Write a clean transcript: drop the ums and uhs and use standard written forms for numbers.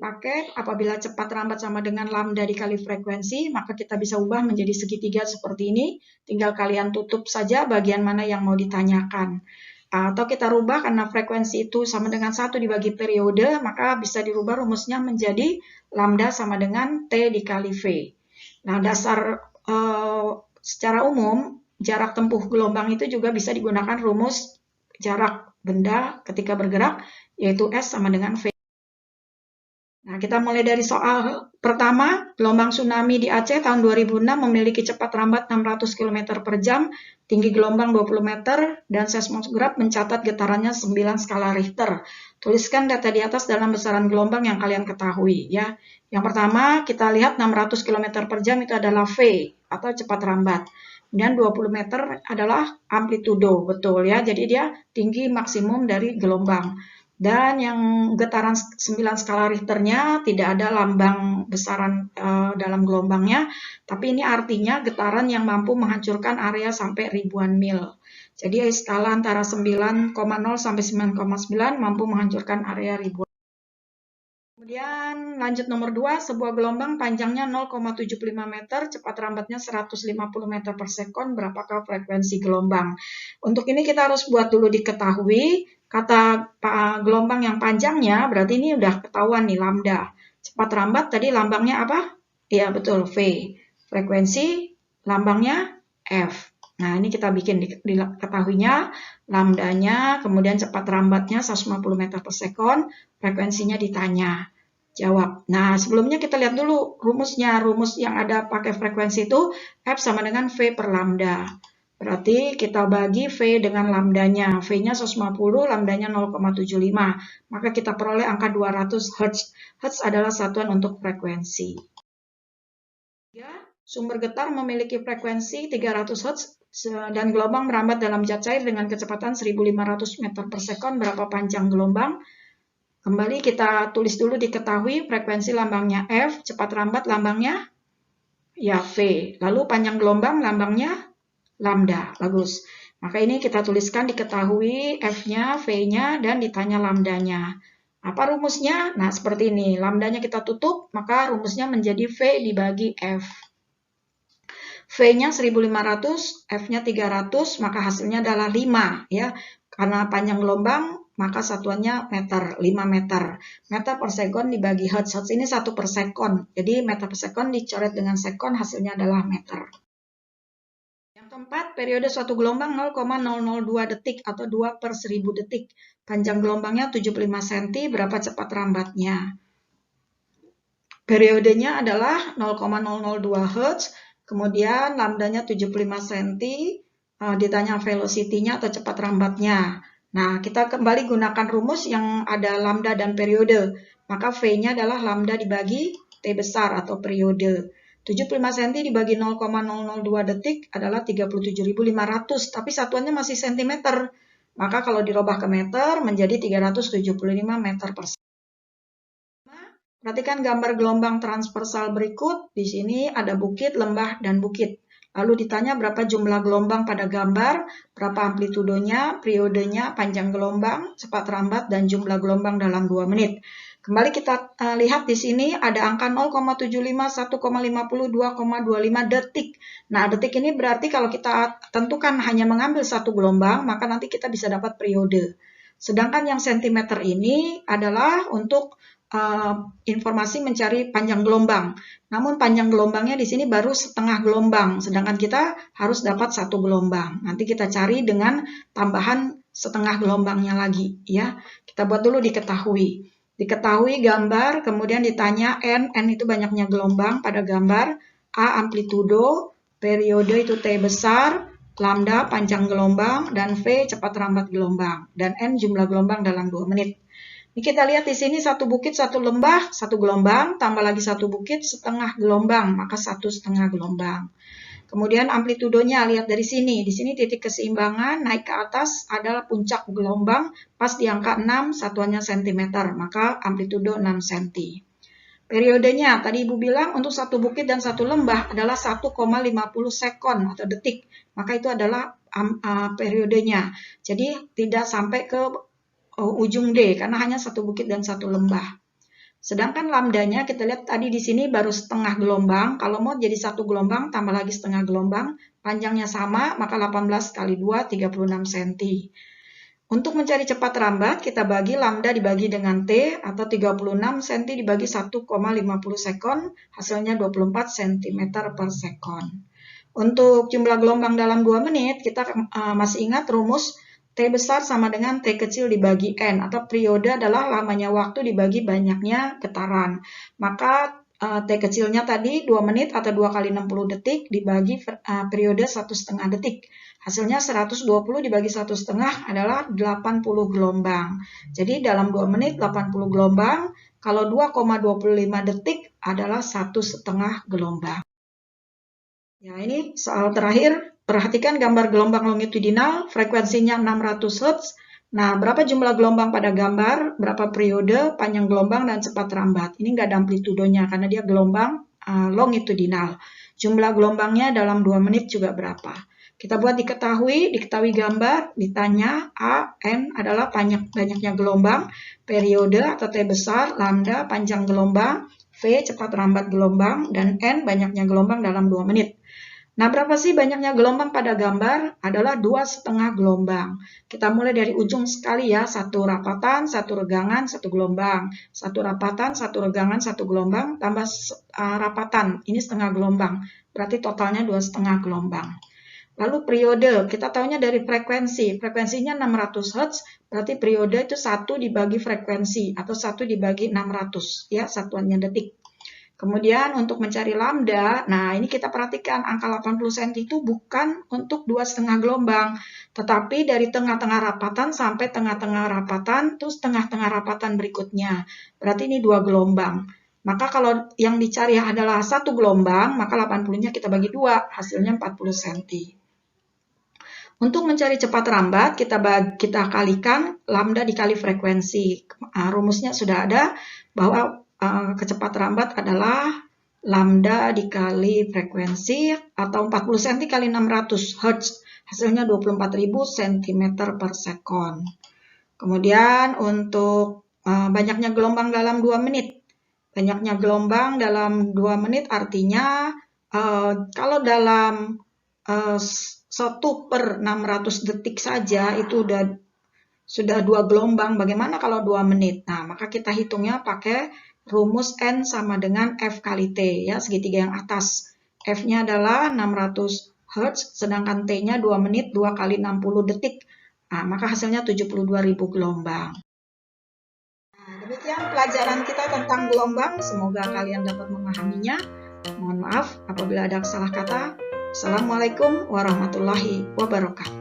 dipakai apabila cepat lambat sama dengan lambda dikali frekuensi, maka kita bisa ubah menjadi segitiga seperti ini. Tinggal kalian tutup saja bagian mana yang mau ditanyakan. Atau kita rubah karena frekuensi itu sama dengan 1 dibagi periode, maka bisa dirubah rumusnya menjadi lambda sama dengan T dikali V. Nah, secara umum, jarak tempuh gelombang itu juga bisa digunakan rumus jarak benda ketika bergerak, yaitu S sama dengan V. Nah, kita mulai dari soal pertama. Gelombang tsunami di Aceh tahun 2006 memiliki cepat lambat 600 km per jam, tinggi gelombang 20 meter, dan seismograf mencatat getarannya 9 skala Richter. Tuliskan data di atas dalam besaran gelombang yang kalian ketahui. Ya. Yang pertama, kita lihat 600 km per jam itu adalah V, atau cepat lambat. Kemudian 20 meter adalah amplitudo, betul ya. Jadi dia tinggi maksimum dari gelombang. Dan yang getaran 9 skala Richternya tidak ada lambang besaran dalam gelombangnya, tapi ini artinya getaran yang mampu menghancurkan area sampai ribuan mil. Jadi skala antara 9,0 sampai 9,9 mampu menghancurkan area ribuan. Kemudian lanjut nomor 2, sebuah gelombang panjangnya 0,75 meter, cepat lambatnya 150 meter per sekon, berapakah frekuensi gelombang? Untuk ini kita harus buat dulu diketahui, kata gelombang yang panjangnya, berarti ini udah ketahuan nih, lambda. Cepat lambat tadi lambangnya apa? Iya betul, V. Frekuensi lambangnya F. Nah, ini kita bikin diketahuinya, lambdanya, kemudian cepat lambatnya 150 meter per sekon, frekuensinya ditanya. Jawab. Nah, sebelumnya kita lihat dulu rumusnya. Rumus yang ada pakai frekuensi itu F sama dengan V per lambda. Berarti kita bagi V dengan lambdanya. V-nya 150, lambdanya 0,75. Maka kita peroleh angka 200 Hz. Hz adalah satuan untuk frekuensi. Sumber getar memiliki frekuensi 300 Hz dan gelombang merambat dalam zat cair dengan kecepatan 1500 meter per sekon. Berapa panjang gelombang? Kembali kita tulis dulu diketahui frekuensi lambangnya F, cepat lambat lambangnya ya V. Lalu panjang gelombang lambangnya lambda. Bagus. Maka ini kita tuliskan diketahui F-nya, V-nya, dan ditanya lambdanya. Apa rumusnya? Nah, seperti ini. Lambdanya kita tutup, maka rumusnya menjadi V dibagi F. V-nya 1500, F-nya 300, maka hasilnya adalah 5. Ya. Karena panjang gelombang, maka satuannya meter, 5 meter. Meter per sekon dibagi Hertz. Hertz ini 1 per sekon. Jadi meter per sekon dicoret dengan sekon, hasilnya adalah meter. Yang keempat, periode suatu gelombang 0,002 detik atau 2 per 1000 detik. Panjang gelombangnya 75 cm, berapa cepat lambatnya? Periodenya adalah 0,002 Hz, kemudian lambdanya 75 cm, ditanya velocity-nya atau cepat lambatnya. Nah, kita kembali gunakan rumus yang ada lambda dan periode. Maka V-nya adalah lambda dibagi T besar atau periode. 75 cm dibagi 0,002 detik adalah 37.500, tapi satuannya masih cm. Maka kalau dirubah ke meter menjadi 375 meter per sekon. Perhatikan gambar gelombang transversal berikut. Di sini ada bukit, lembah, dan bukit. Lalu ditanya berapa jumlah gelombang pada gambar, berapa amplitudonya, periodenya, panjang gelombang, cepat lambat, dan jumlah gelombang dalam 2 menit. Kembali kita lihat di sini ada angka 0,75, 1,50, 2,25 detik. Nah, detik ini berarti kalau kita tentukan hanya mengambil satu gelombang, maka nanti kita bisa dapat periode. Sedangkan yang sentimeter ini adalah untuk informasi mencari panjang gelombang. Namun panjang gelombangnya di sini baru setengah gelombang, sedangkan kita harus dapat satu gelombang. Nanti kita cari dengan tambahan setengah gelombangnya lagi, ya. Kita buat dulu diketahui. Diketahui gambar, kemudian ditanya N itu banyaknya gelombang pada gambar, A amplitudo, periode itu T besar, lambda panjang gelombang, dan V cepat lambat gelombang, dan N jumlah gelombang dalam 2 menit. Ini kita lihat di sini satu bukit, satu lembah, satu gelombang, tambah lagi satu bukit, setengah gelombang, maka 1,5 gelombang. Kemudian amplitudonya, lihat dari sini. Di sini titik keseimbangan, naik ke atas adalah puncak gelombang, pas di angka 6, satuannya cm, maka amplitudo 6 cm. Periodenya, tadi Ibu bilang untuk satu bukit dan satu lembah adalah 1,50 sekon atau detik, maka itu adalah periodenya. Jadi tidak sampai ke ujung D, karena hanya satu bukit dan satu lembah. Sedangkan lambdanya kita lihat tadi di sini baru setengah gelombang. Kalau mau jadi satu gelombang, tambah lagi setengah gelombang. Panjangnya sama, maka 18 kali 2, 36 cm. Untuk mencari cepat rambat, kita bagi lambda dibagi dengan T, atau 36 cm dibagi 1,50 sekon, hasilnya 24 cm per sekon. Untuk jumlah gelombang dalam 2 menit, kita masih ingat rumus T besar sama dengan T kecil dibagi N, atau periode adalah lamanya waktu dibagi banyaknya getaran. Maka T kecilnya tadi 2 menit atau 2 kali 60 detik dibagi periode 1,5 detik. Hasilnya 120 dibagi 1,5 adalah 80 gelombang. Jadi dalam 2 menit 80 gelombang, kalau 2,25 detik adalah 1,5 gelombang. Ya, ini soal terakhir. Perhatikan gambar gelombang longitudinal, frekuensinya 600 Hz. Nah, berapa jumlah gelombang pada gambar, berapa periode, panjang gelombang, dan cepat rambat. Ini nggak ada amplitudonya karena dia gelombang longitudinal. Jumlah gelombangnya dalam 2 menit juga berapa. Kita buat diketahui gambar, ditanya A, N adalah banyaknya gelombang, periode atau T besar, lambda, panjang gelombang, V, cepat rambat gelombang, dan N, banyaknya gelombang dalam 2 menit. Nah, berapa sih banyaknya gelombang pada gambar? Adalah 2,5 gelombang. Kita mulai dari ujung sekali ya, 1 rapatan, 1 regangan, 1 gelombang. 1 rapatan, 1 regangan, 1 gelombang, tambah rapatan, ini setengah gelombang. Berarti totalnya 2,5 gelombang. Lalu periode, kita tahunya dari frekuensi. Frekuensinya 600 Hz, berarti periode itu 1 dibagi frekuensi, atau 1 dibagi 600, ya, satuannya detik. Kemudian untuk mencari lambda, nah ini kita perhatikan angka 80 cm itu bukan untuk 2,5 gelombang, tetapi dari tengah-tengah rapatan sampai tengah-tengah rapatan, terus tengah-tengah rapatan berikutnya. Berarti ini 2 gelombang. Maka kalau yang dicari adalah 1 gelombang, maka 80-nya kita bagi 2, hasilnya 40 cm. Untuk mencari cepat rambat, kita kalikan lambda dikali frekuensi. Rumusnya sudah ada bahwa kecepatan rambat adalah lambda dikali frekuensi atau 40 cm kali 600 Hz. Hasilnya 24.000 cm per sekon. Kemudian untuk banyaknya gelombang dalam 2 menit. Banyaknya gelombang dalam 2 menit artinya kalau dalam 1/600 detik saja itu sudah 2 gelombang. Bagaimana kalau 2 menit? Nah, maka kita hitungnya pakai rumus N sama dengan F kali T, ya, segitiga yang atas. F-nya adalah 600 Hz, sedangkan T-nya 2 menit, 2 kali 60 detik. Nah, maka hasilnya 72.000 gelombang. Nah, demikian pelajaran kita tentang gelombang. Semoga kalian dapat memahaminya. Mohon maaf apabila ada salah kata. Assalamualaikum warahmatullahi wabarakatuh.